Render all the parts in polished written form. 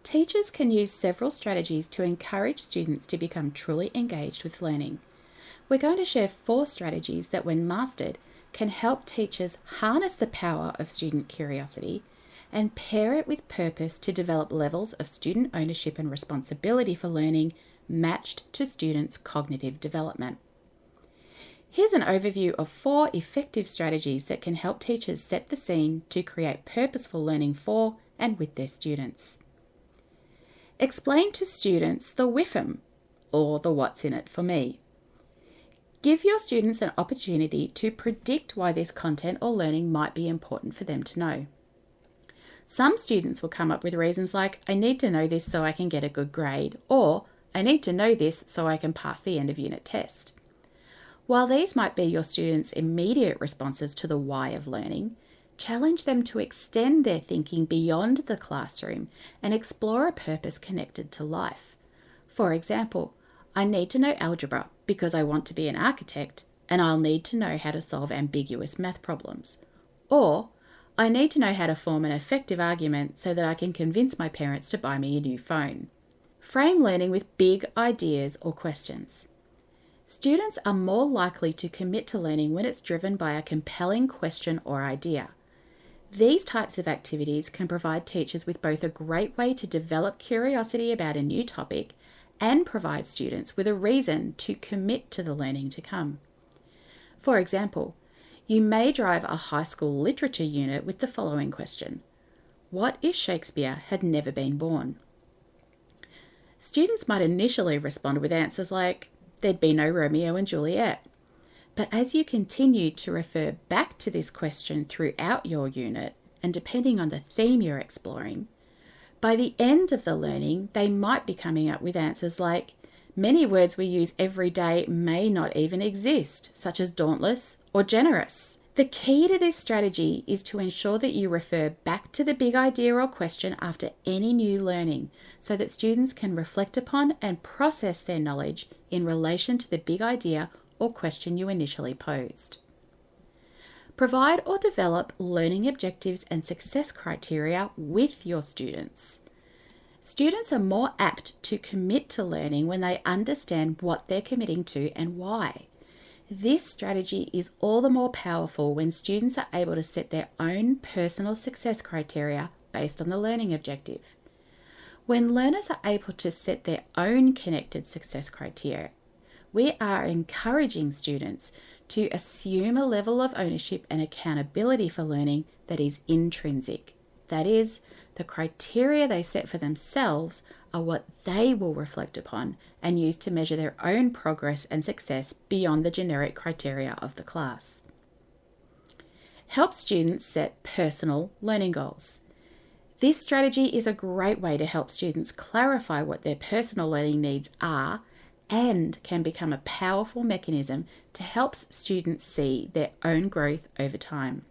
Teachers can use several strategies to encourage students to become truly engaged with learning. We're going to share 4 strategies that, when mastered, can help teachers harness the power of student curiosity and pair it with purpose to develop levels of student ownership and responsibility for learning matched to students' cognitive development. Here's an overview of 4 effective strategies that can help teachers set the scene to create purposeful learning for and with their students. Explain to students the WIFM, or the what's in it for me. Give your students an opportunity to predict why this content or learning might be important for them to know. Some students will come up with reasons like, I need to know this so I can get a good grade, or I need to know this so I can pass the end of unit test. While these might be your students' immediate responses to the why of learning, challenge them to extend their thinking beyond the classroom and explore a purpose connected to life. For example, I need to know algebra because I want to be an architect and I'll need to know how to solve ambiguous math problems. Or, I need to know how to form an effective argument so that I can convince my parents to buy me a new phone. Frame learning with big ideas or questions. Students are more likely to commit to learning when it's driven by a compelling question or idea. These types of activities can provide teachers with both a great way to develop curiosity about a new topic and provide students with a reason to commit to the learning to come. For example, you may drive a high school literature unit with the following question: what if Shakespeare had never been born? Students might initially respond with answers like, there'd be no Romeo and Juliet. But as you continue to refer back to this question throughout your unit, and depending on the theme you're exploring, by the end of the learning, they might be coming up with answers like, many words we use every day may not even exist, such as dauntless or generous. The key to this strategy is to ensure that you refer back to the big idea or question after any new learning, so that students can reflect upon and process their knowledge in relation to the big idea or question you initially posed. Provide or develop learning objectives and success criteria with your students. Students are more apt to commit to learning when they understand what they're committing to and why. This strategy is all the more powerful when students are able to set their own personal success criteria based on the learning objective. When learners are able to set their own connected success criteria, we are encouraging students to assume a level of ownership and accountability for learning that is intrinsic. That is, the criteria they set for themselves are what they will reflect upon and use to measure their own progress and success beyond the generic criteria of the class. Help students set personal learning goals. This strategy is a great way to help students clarify what their personal learning needs are and can become a powerful mechanism to help students see their own growth over time.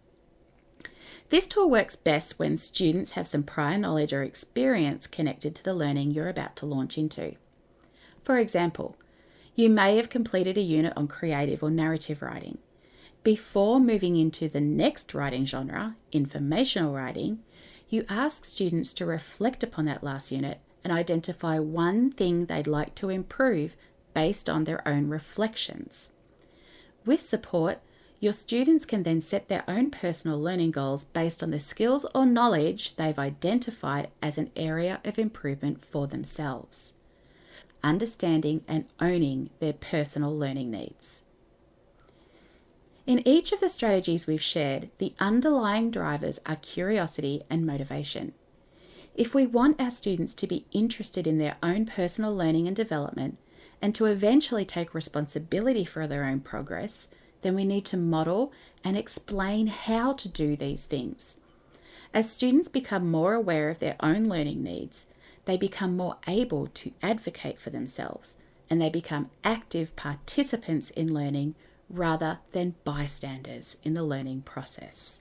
This tool works best when students have some prior knowledge or experience connected to the learning you're about to launch into. For example, you may have completed a unit on creative or narrative writing. Before moving into the next writing genre, informational writing, you ask students to reflect upon that last unit and identify one thing they'd like to improve based on their own reflections. With support, your students can then set their own personal learning goals based on the skills or knowledge they've identified as an area of improvement for themselves, understanding and owning their personal learning needs. In each of the strategies we've shared, the underlying drivers are curiosity and motivation. If we want our students to be interested in their own personal learning and development, and to eventually take responsibility for their own progress, then we need to model and explain how to do these things. As students become more aware of their own learning needs, they become more able to advocate for themselves, and they become active participants in learning rather than bystanders in the learning process.